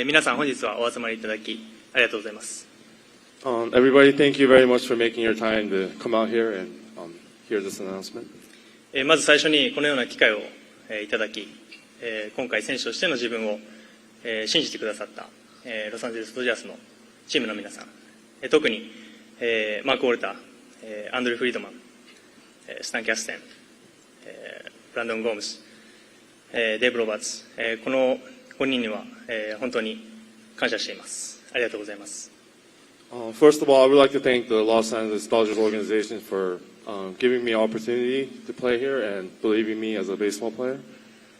皆さん本日はお集まりいただきありがとうございます。Everybody, thank you very much for making your time to come out here and hear this announcement. まず最初にこのような機会をいただき、今回選手としての自分を信じてくださったロサンゼルスドジャースのチームの皆さん、特にマーク・ウォルター、アンドリュー・フリードマン、スタン・キャステン、ブランドン・ゴームス、デーブ・ロバーツ、この5人には本当に感謝しています。ありがとうございます。First of all, I would like to thank the Los Angeles Dodgers organization for giving me opportunity to play here and believing me as a baseball player.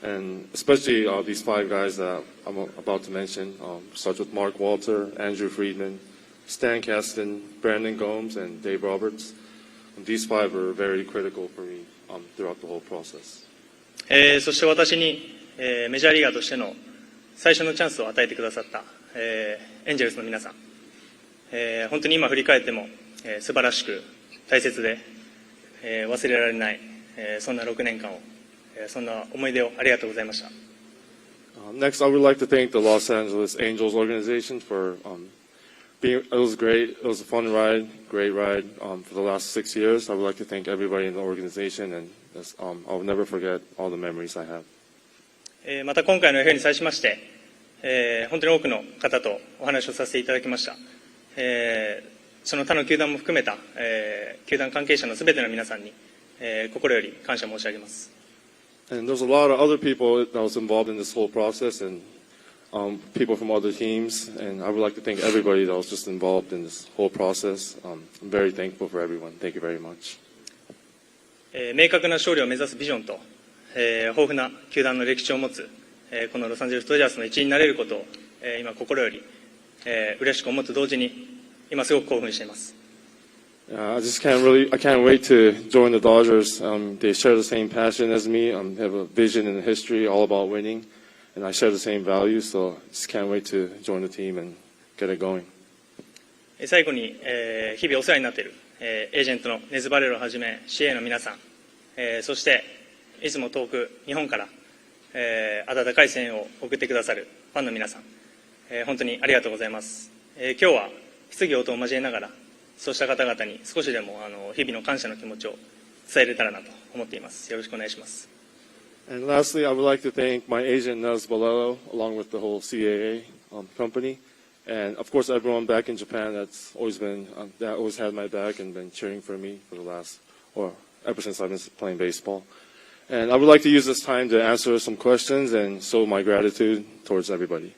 And especially these 5 guys that I'm about to mention, starts with Mark Walter, Andrew Friedman, Stan Kasten, Brandon Gomes, and Dave Roberts. And these 5 were very critical for me throughout the whole process. そして私にメジャーリーガーとしての最初のチャンスを与えてくださったエンジェルスの皆さん、本当に今振り返っても素晴らしく大切で忘れられないそんな6年間をそんな思い出をありがとうございました。Next, I would like to thank the Los Angeles Angels organization for being. It was great. It was a fun ride, great ride for the last 6 years. I would like to thank everybody in the organization, and I'll never forget all the memories I have. また今回の FA に際しまして、本当に多くの方とお話をさせていただきました。その他の球団も含めた、球団関係者のすべての皆さんに、心より感謝申し上げます。And there's a lot of other people that was involved in this whole process, and people from other teams, and I would like to thank everybody that was just involved in this whole process. I'm very thankful for everyone. Thank you very much. 明確な勝利を目指すビジョンと、豊富な球団の歴史を持つ、このロサンゼルスドジャースの一員になれることを、今心より、嬉しく思うと同時に今すごく興奮しています。I can't wait to join the Dodgers. They share the same passion as me. They have a vision and a history all about winning, and I share the same values. So I just can't wait to join the team and get it going. 最後に、日々お世話になっている、エージェントのネズバレロをはじめ CA の皆さん、そしていつも遠く日本から、温かい声援を送ってくださるファンの皆さん、本当にありがとうございます。今日は質疑応答を交えながらそうした方々に少しでも日々の感謝の気持ちを伝えれたらなと思っています。よろしくお願いします。And lastly, I would like to thank my agent Naz Bolello, along with the whole CAA company, and of course everyone back in Japan that's always had my back and been cheering for me for the last, or ever since I've been playing baseball. And I would like to use this time to answer some questions and show my gratitude towards everybody.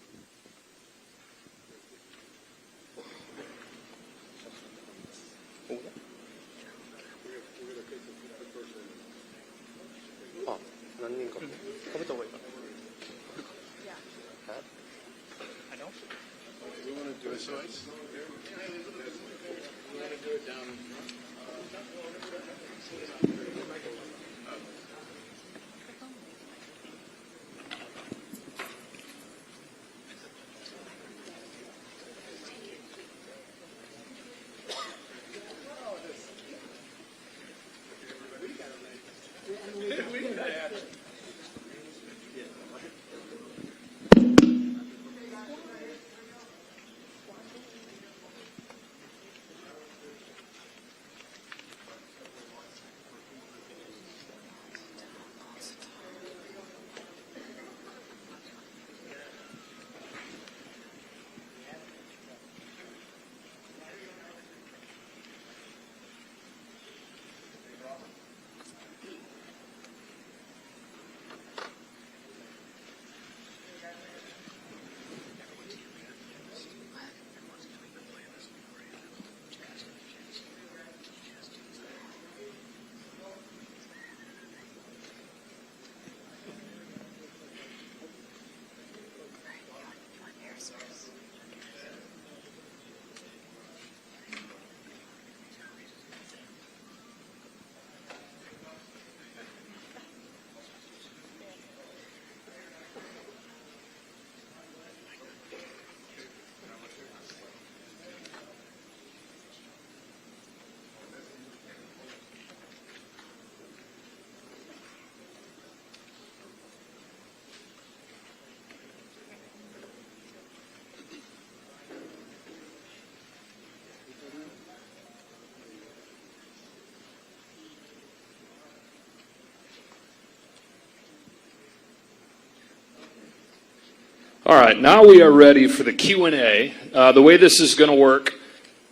All right, now we are ready for the Q&A. The way this is going to work,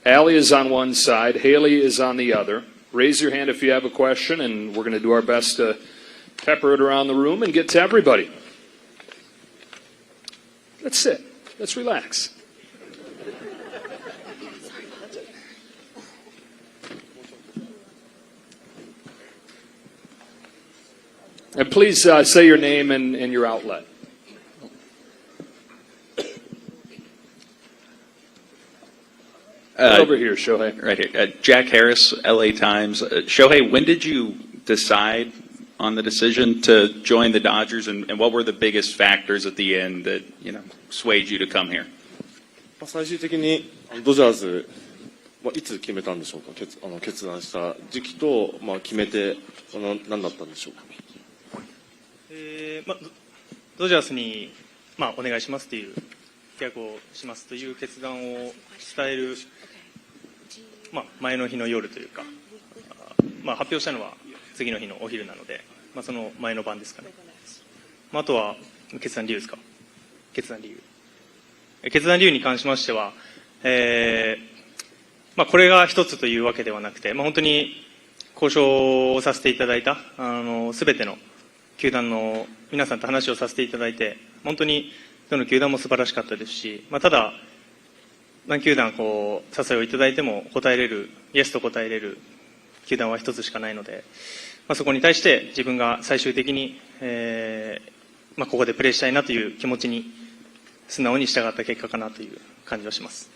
Allie is on one side, Haley is on the other. Raise your hand if you have a question, and we're going to do our best to pepper it around the room and get to everybody. Let's sit. Let's relax. And please say your name and your outlet. Over here, Shohei. Right here. Jack Harris, LA Times. Shohei, when did you decide on the decision to join the Dodgers, and what were the biggest factors at the end that, swayed you to come here? 最終的にドジャーズいつ決めたんでしょうか。決断した時期と決めて何だったんでしょうか。ドジャースにお願いしますという契約をしますという決断を伝える前の日の夜というか、発表したのは次の日のお昼なので、その前の晩ですかね。あとは決断理由ですか。決断理由に関しましては、これが一つというわけではなくて、本当に交渉をさせていただいたすべての球団の皆さんと話をさせていただいて、本当にどの球団も素晴らしかったですし、ただ何球団お誘いをいただいても答えれる、イエスと答えれる球団は一つしかないので、そこに対して自分が最終的に、ここでプレーしたいなという気持ちに素直に従った結果かなという感じはします。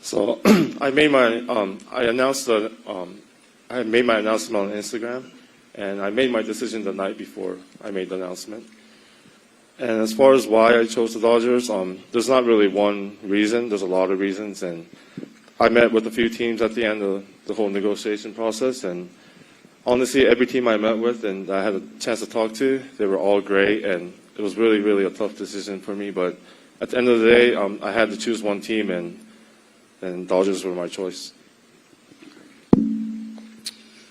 So I made my I announced that I made my announcement on Instagram, and I made my decision the night before I made the announcement. And as far as why I chose the Dodgers, there's not really one reason. There's a lot of reasons, and I met with a few teams at the end of the whole negotiation process, and honestly, every team I met with and I had a chance to talk to, they were all great, and it was really, really a tough decision for me. But at the end of the day, I had to choose one team, and Dodgers were my choice.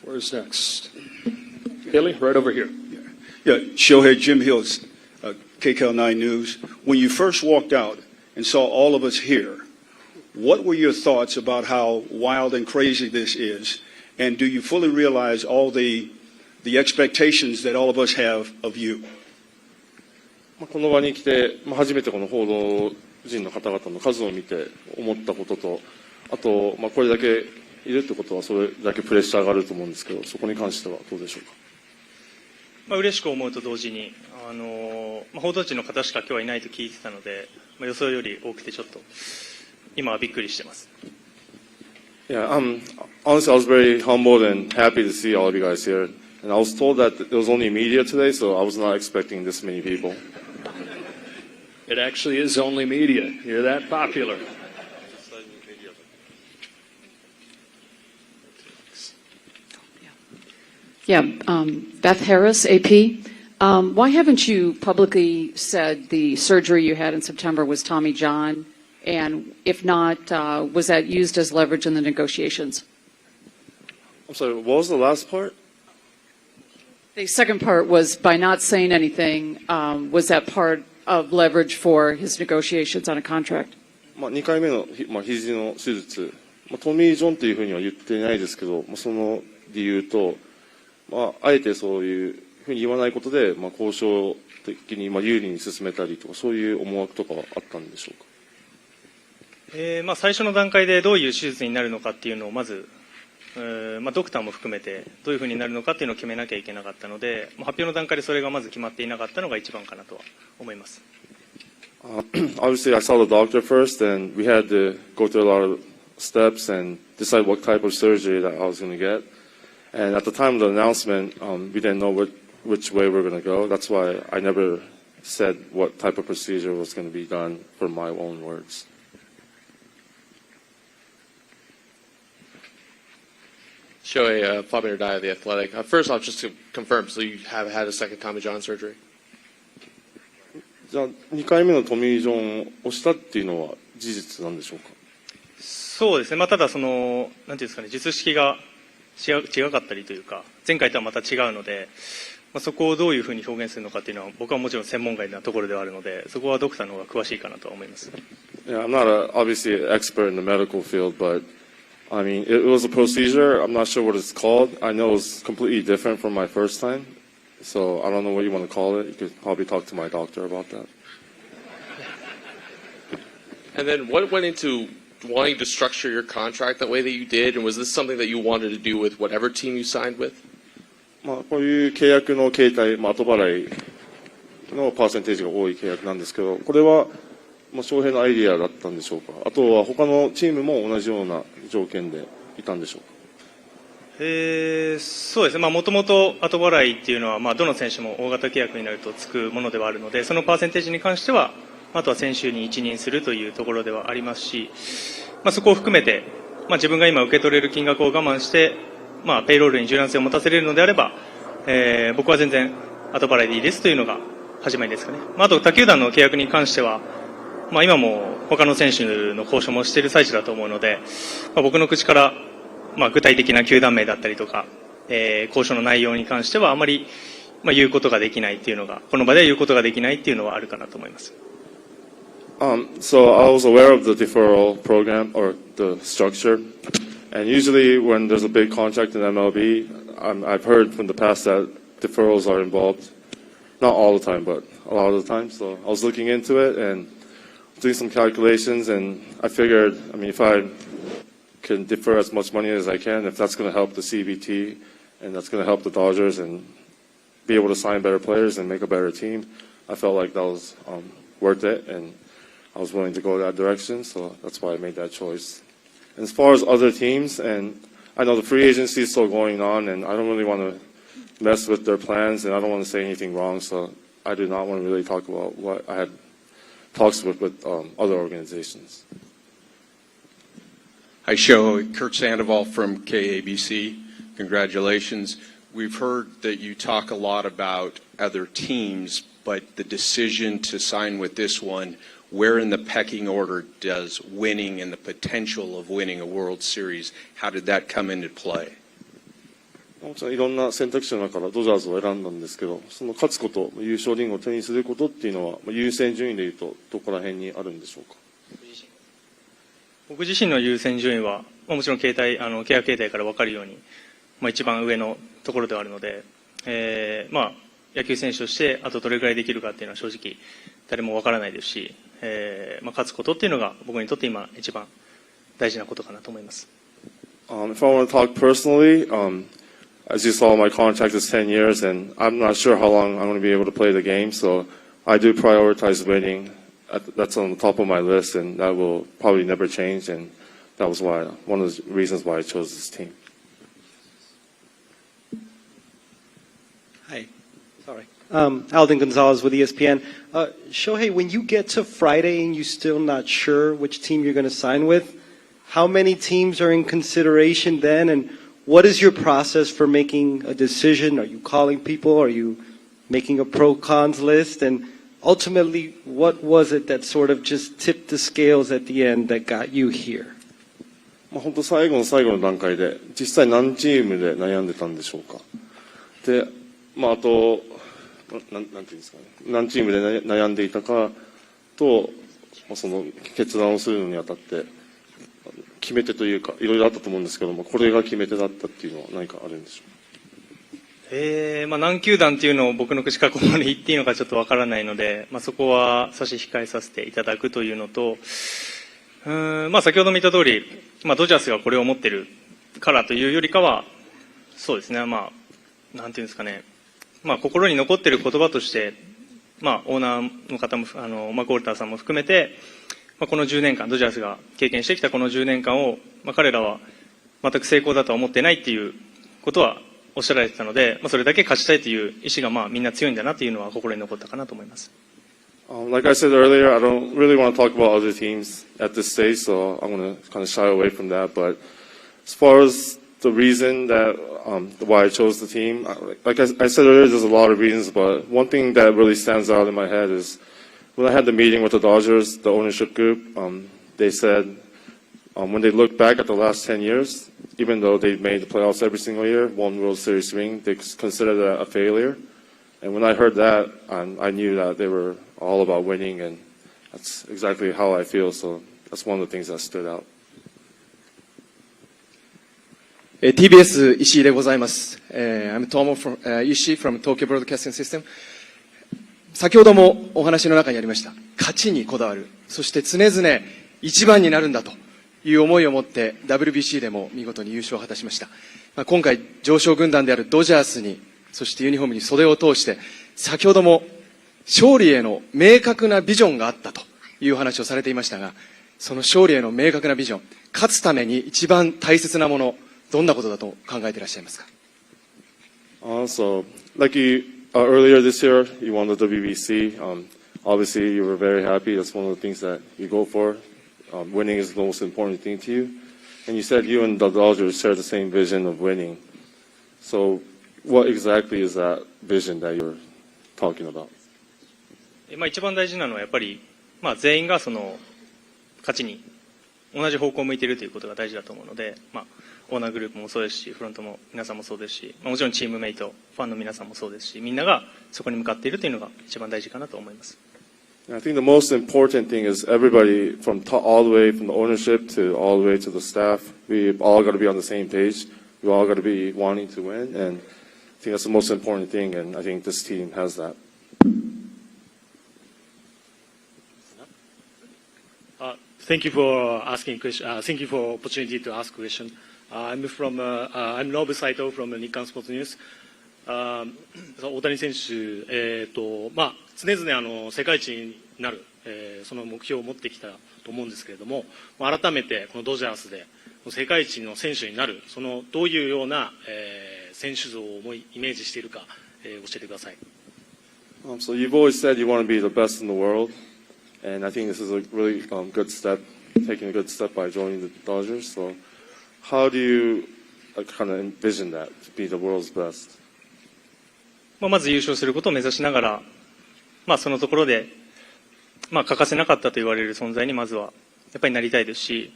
Where's next? Haley, right over here. Yeah, Shohei, Jim Hills, KCAL 9 News. When you first walked out and saw all of us here, what were your thoughts about how wild and crazy this is? And do you fully realize all the expectations that all of us have of you? この場に来て、初めてこの報道陣の方々の数を見て思ったことと、あと、これだけいるってことはそれだけプレッシャーがあると思うんですけど、そこに関してはどうでしょうか。嬉しく思うと同時に、報道陣の方しか今日はいないと聞いてたので、予想より多くてちょっと今はびっくりしてます。Yeah, honestly, I was very humbled and happy to see all of you guys here. And I was told that it was only media today, so I was not expecting this many people. It actually is only media. You're that popular. Yeah, Beth Harris, AP. Why haven't you publicly said the surgery you had in September was Tommy John? And if not, was that used as leverage in the negotiations? I'm sorry, what was the last part? The second part was by not saying anything, was that part of leverage for his negotiations on a contract? 2回目の肘の手術、トミー・ジョンというふうには言っていないですけど、その理由と、あえてそういうふうに言わないことで、交渉的に有利に進めたりとか、そういう思惑とかはあったんでしょうか。最初の段階でどういう手術になるのかっていうのをまず、ドクターも含めてどういうふうになるのかっていうのを決めなきゃいけなかったので、発表の段階でそれがまず決まっていなかったのが一番かなとは思います。Obviously, I saw the doctor first, and we had to go through a lot of steps and decide what type of surgery that I was going to get. And at the time of the announcement, we didn't know which way we were going to go. That's why I never said what type of procedure was going to be done for my own words. Shohei, Fabio Dai of The Athletic. First off, just to confirm, so you have had a second Tommy John surgery? じゃあ2回目のトミー・ジョンをしたっていうのは事実なんでしょうか。そうですね、ただなんていうんですかね、術式が違かったりというか、前回とはまた違うので、そこをどういうふうに表現するのかっていうのは僕はもちろん専門外なところではあるので、そこはドクターの方が詳しいかなとは思います。Yeah, I'm not obviously an expert in the medical field, but I mean, it was a procedure. I'm not sure what it's called. I know it's completely different from my first time, so I don't know what you want to call it. You could probably talk to my doctor about that. And then what went into wanting to structure your contract that way that you did, and was this something that you wanted to do with whatever team you signed with? こういう契約の形態、後払いのパーセンテージが多い契約なんですけど、これは翔平のアイディアだったんでしょうか。あとは他のチームも同じような条件でいたんでしょうか。そうですね、もともと後払いっていうのは、どの選手も大型契約になるとつくものではあるので、そのパーセンテージに関しては、あとは選手に一任するというところではありますし、そこを含めて、自分が今受け取れる金額を我慢して、ペイロールに柔軟性を持たせれるのであれば、僕は全然後払いでいいですというのが始まりですかね。あと他球団の契約に関しては、今も他の選手の交渉もしている最中だと思うので、僕の口から、具体的な球団名だったりとか、交渉の内容に関してはあまり、言うことができないっていうのが、この場では言うことができないっていうのはあるかなと思います。So I was aware of the deferral program or the structure, and usually when there's a big contract in MLB, I've heard from the past that deferrals are involved. Not all the time, but a lot of the time. So I was looking into it and doing some calculations, and I figured, if I can defer as much money as I can, if that's going to help the CBT and that's going to help the Dodgers and be able to sign better players and make a better team, I felt like that was worth it, and I was willing to go that direction, so that's why I made that choice. And as far as other teams, and I know the free agency is still going on, and I don't really want to mess with their plans, and I don't want to say anything wrong, so I do not want to really talk about what I had talks with other organizations. Hi, Shohei. Kurt Sandoval from KABC. Congratulations. We've heard that you talk a lot about other teams, but the decision to sign with this one, where in the pecking order does winning and the potential of winning a World Series, how did that come into play? もちろんいろんな選択肢の中からドジャーズを選んだんですけど、その勝つこと、優勝リングを手にすることっていうのは、優先順位でいうとどこら辺にあるんでしょうか。僕自身の優先順位は、もちろん契約形態から分かるように、一番上のところではあるので、野球選手としてあとどれぐらいできるかっていうのは正直誰も分からないですし、勝つことっていうのが僕にとって今一番大事なことかなと思います。If I want to talk personally, as you saw, my contract is 10 years, and I'm not sure how long I'm going to be able to play the game, so I do prioritize winning. That's on the top of my list, and that will probably never change, and that was one of the reasons why I chose this team. Hi. Sorry. Alden Gonzalez with ESPN. Shohei, when you get to Friday and you're still not sure which team you're going to sign with, how many teams are in consideration then, and what is your process for making a decision? Are you calling people? Are you making a pro-cons list? And ultimately, what was it that sort of just tipped the scales at the end that got you here? 本当最後の最後の段階で実際何チームで悩んでたんでしょうか。で、あとなんていうんですかね、何チームで悩んでいたかと、その決断をするのにあたって決め手というかいろいろあったと思うんですけども、これが決め手だったっていうのは何かあるんでしょうか。何球団っていうのを僕の口からここまで言っていいのかちょっとわからないので、そこは差し控えさせていただくというのと、先ほども言った通り、ドジャースがこれを持ってるからというよりかは、そうですね、なんていうんですかね、心に残っている言葉として、オーナーの方も、マコールターさんも含めて、この10年間、ドジャースが経験してきたこの10年間を、彼らは全く成功だとは思ってないっていうことはおっしゃられてたので、それだけ勝ちたいという意志がみんな強いんだなというのは心に残ったかなと思います。Like I said earlier, I don't really want to talk about other teams at this stage, so I'm going to kind of shy away from that. But as far as the reason that why I chose the team, like I said earlier, there's a lot of reasons, but one thing that really stands out in my head is when I had the meeting with the Dodgers, the ownership group, they said when they look back at the last 10 years, even though they made the playoffs every single year, one World Series ring, they consider that a failure. And when I heard that, I knew that they were all about winning, and that's exactly how I feel. So that's one of the things that stood out. TBS 石井でございます。I'm Tomo from Ishii from Tokyo Broadcasting System。先ほどもお話の中にありました。勝ちにこだわる。そして常々一番になるんだという思いを持って WBC でも見事に優勝を果たしました。今回常勝軍団であるドジャースに、そしてユニフォームに袖を通して、先ほども勝利への明確なビジョンがあったという話をされていましたが、その勝利への明確なビジョン、勝つために一番大切なもの、どんなことだと考えていらっしゃいますか？ So, like earlier this year, you won the WBC. Obviously, you were very happy. That's one of the things that you go for. Winning is the most important thing to you. And you said you and the Dodgers share the same vision of winning. So, what exactly is that vision that you're talking about? 一番大事なのはやっぱり、全員がその勝ちに同じ方向を向いているということが大事だと思うので、オーナーグループもそうですし、フロントも皆さんもそうですし、もちろんチームメイト、ファンの皆さんもそうですし、みんながそこに向かっているというのが一番大事かなと思います。I think the most important thing is everybody from all the way from the ownership to all the way to the staff, we all got to be on the same page. We all got to be wanting to win, and I think that's the most important thing, and I think this team has that. Thank you for asking question. Thank you for opportunity to ask question. I'm Nobu Saito from Nikkan Sports News. 大谷選手、常々世界一になる、その目標を持ってきたと思うんですけれども、改めてこのドジャースで世界一の選手になる、そのどういうような、選手像をイメージしているか、教えてください。So you've always said you want to be the best in the world, and I think this is a really good step, taking a good step by joining the Dodgers. So how do you kind of envision that to be the world's best? まず優勝することを目指しながら、そのところで、欠かせなかったと言われる存在にまずはやっぱりなりたいですし、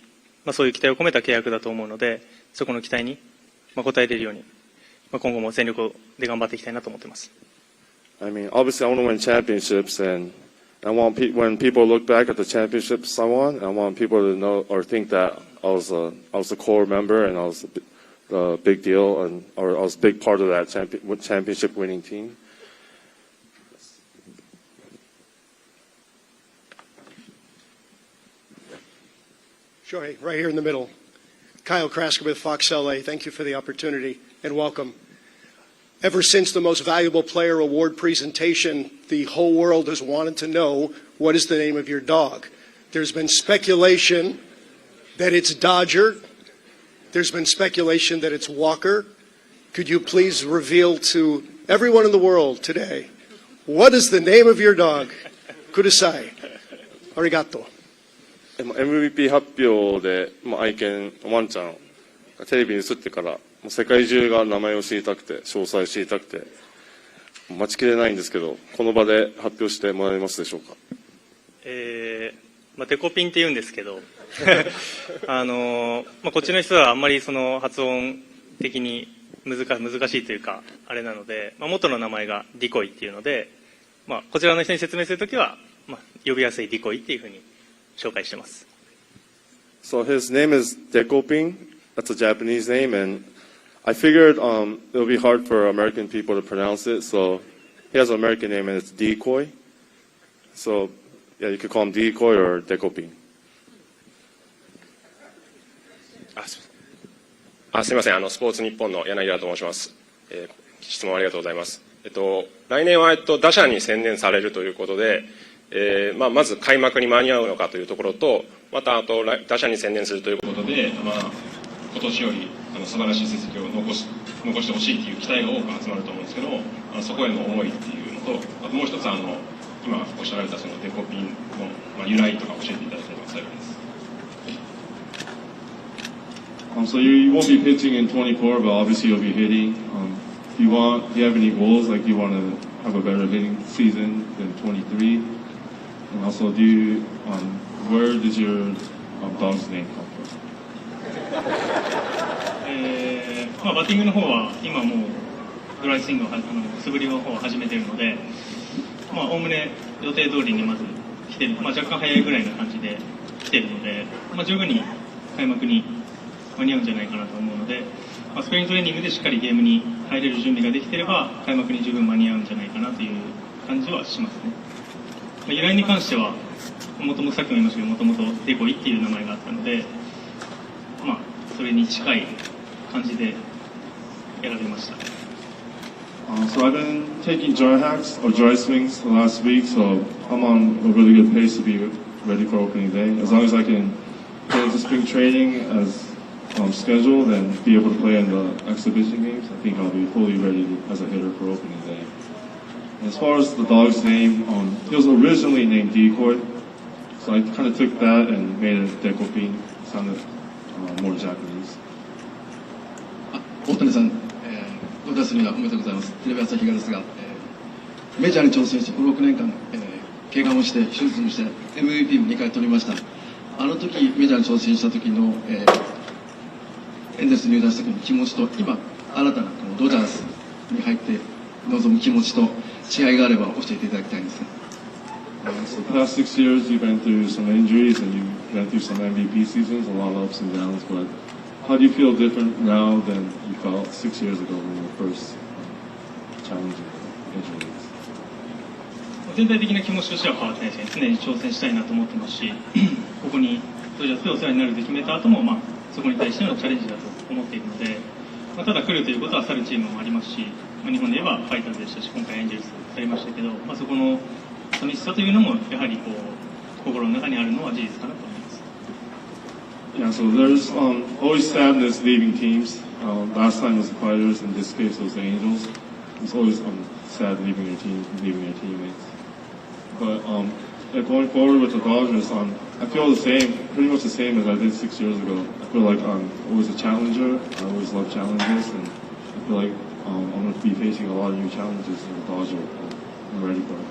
そういう期待を込めた契約だと思うので、そこの期待に応えれるように、今後も全力で頑張っていきたいなと思っています。I mean, obviously, I want to win championships, and I want when people look back at the championships I won, I want people to know or think that I was a core member and I was a big deal, or I was a big part of that championship winning team. Shohei, right here in the middle. Kyle Krasker with Fox LA. Thank you for the opportunity and welcome. Ever since the Most Valuable Player Award presentation, the whole world has wanted to know what is the name of your dog. There's been speculation that it's Dodger. There's been speculation that it's Walker. Could you please reveal to everyone in the world today, what is the name of your dog? Kudasai. Arigato. MVP 発表で、愛犬、ワンちゃんがテレビに映ってから、もう世界中が名前を知りたくて、詳細を知りたくて、待ちきれないんですけど、この場で発表してもらえますでしょうか。デコピンって言うんですけど、こっちの人はあんまりその発音的に難しいというか、あれなので、元の名前がディコイっていうので、こちらの人に説明するときは、呼びやすいディコイっていうふうに紹介してます。So his name is Dekoping. That's a Japanese name, and I figured it'll be hard for American people to pronounce it. So he has an American name, and it's Decoy. So yeah, you could call him Decoy or Dekoping. すみません、スポーツ日本の柳田と申します。質問ありがとうございます。来年は打者に専念されるということで。まず開幕に間に合うのかというところと、また打者に専念するということで、今年より素晴らしい成績を残してほしいという期待が多く集まると思うんですけども、そこへの思いっていうのと、あともう一つ今おっしゃられたそのデコピンの由来とか教えていただければ幸いです。So you won't be pitching in 24, but obviously you'll be hitting. Do you have any goals? Like, do you want to have a better hitting season than 23? And also, where does your dog's name come from? バッティングの方は今もうドライスイングを素振りの方を始めているので、おおむね予定通りにまず来てる、若干早いぐらいな感じで来ているので、十分に開幕に間に合うんじゃないかなと思うので、スプリングトレーニングでしっかりゲームに入れる準備ができていれば開幕に十分間に合うんじゃないかなという感じはしますね。由来に関してはもともとさっきも言いましたけど、もともとデコイっていう名前があったので、それに近い感じでやられました。So I've been taking dry hacks or dry swings the last week, so I'm on a really good pace to be ready for opening day. As long as I can get into spring training as scheduled and be able to play in the exhibition games, I think I'll be fully ready as a hitter for opening day. As far as the dog's name, he was originally named Decoy, so I kind of took that and made it Dekopin. Sounded more Japanese. 大谷さん、ドジャースにはおめでとうございます。テレビ朝日がですが、メジャーに挑戦してこの6年間、怪我もして手術もして MVP も2回取りました。あの時メジャーに挑戦した時の、エンゼルスに入団した時の気持ちと今新たなこのドジャースに入って臨む気持ちと違いがあれば教えていただきたいんですが。So the past 6 years you've been through some injuries and you've been through some MVP seasons, a lot of ups and downs, but how do you feel different now than you felt 6 years ago when you were first challenging injuries? 全体的な気持ちとしては変わってないですね。常に挑戦したいなと思ってますし、ここにドジャースでお世話になると決めた後も、そこに対してのチャレンジだと思っているので、ただ来るということは去るチームもありますし、日本で言えばファイターズでしたし、今回エンジェルスされましたけど、そこの寂しさというのもやはり心の中にあるのは事実かなと思います。Yeah, so there's always sadness leaving teams. Last time was the Fighters, in this case it was the Angels. It's always sad leaving your team, leaving your teammates. But going forward with the Dodgers, I feel the same, pretty much the same as I did 6 years ago. I feel like I'm always a challenger. I always love challenges, and I feel like I'm going to be facing a lot of new challenges in the Dodgers. I'm ready for it.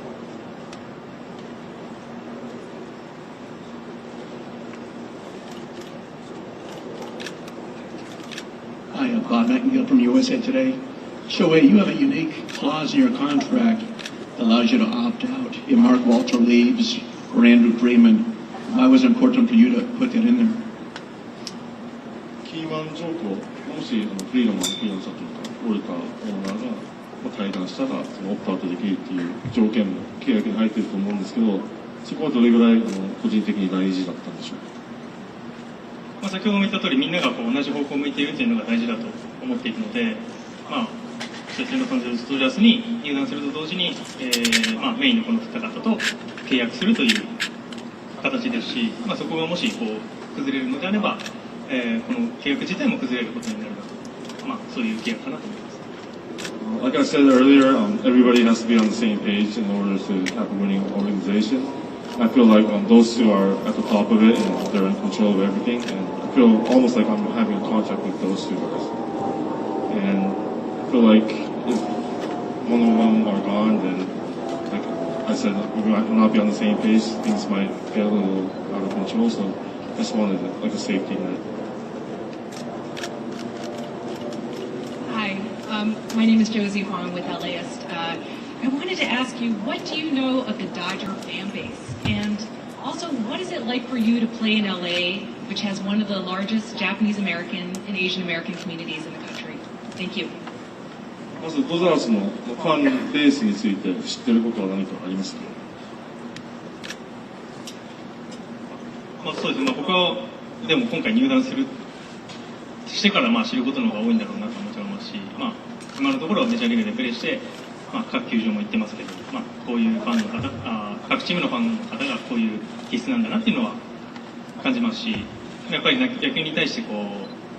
Hi, I'm Bob Nightingale from USA Today. Shohei, you have a unique clause in your contract that allows you to opt out if Mark Walter leaves or Andrew Freeman. Why was it important for you to put that in there? キーマン条項、もしフリードマンさんというか、降りたオーナーが退団したら、オプトアウトできるっていう条件も契約に入っていると思うんですけど、そこはどれぐらい個人的に大事だったんでしょうか。先ほども言った通り、みんなが同じ方向を向いているというのが大事だと思っているので、ロサンゼルス・ドジャースに入団すると同時に、メインのこの二方と契約するという形ですし、そこがもし崩れるのであれば、この契約自体も崩れることになるなと、そういう契約かなと思います。Like I said earlier, everybody has to be on the same page in order to have a winning organization. I feel like those two are at the top of it and they're in control of everything. And I feel almost like I'm having a contract with those two guys. And I feel like if one of them are gone, then like I said, we might not be on the same page. Things might get a little out of control. So I just wanted like a safety net. Hi, my name is Josie Huang with LAist. I wanted to ask you, what do you know of the Dodger fan base? And also, what is it like for you to play in LA, which has one of the largest Japanese American and Asian American communities in the country? Thank you. まずドジャースのファンベースについて知っていることは何かありますか。そうですね。僕はでも今回入団してから知ることの方が多いんだろうなともちろん思いますし、今のところはメジャーリーグでプレーして、各球場も行ってますけど、こういうファンの方、各チームのファンの方がこういう気質なんだなっていうのは感じますし、やっぱり野球に対して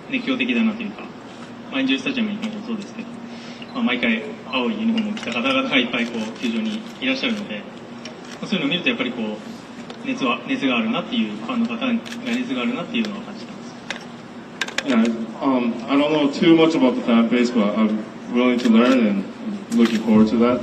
熱狂的だなというか、エンジェルスタジアムにもそうですけど、毎回青いユニフォームを着た方々がいっぱい球場にいらっしゃるので、そういうのを見るとやっぱり熱があるなっていう、ファンの方が熱があるなっていうのを感じてます。Yeah, I don't know too much about the fan base, but I'm willing to learn and looking forward to that.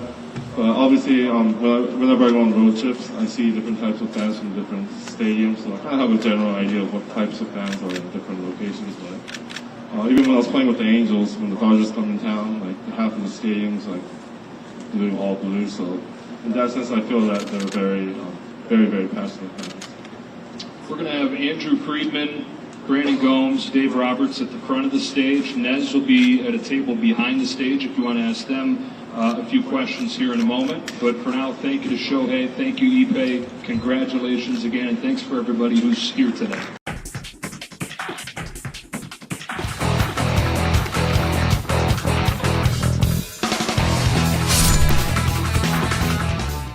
But obviously, whenever I go on road trips, I see different types of fans from different stadiums, so I kind of have a general idea of what types of fans are in different locations. But Even when I was playing with the Angels, when the Dodgers come in town, like half of the stadium's like blue, all blue. So in that sense, I feel that they're very, very passionate fans. We're going to have Andrew Friedman, Brandon Gomes, Dave Roberts at the front of the stage. Nez will be at a table behind the stage if you want to ask them a few questions here in a moment. But for now, thank you to Shohei. Thank you, Ippei. Congratulations again, and thanks for everybody who's here today.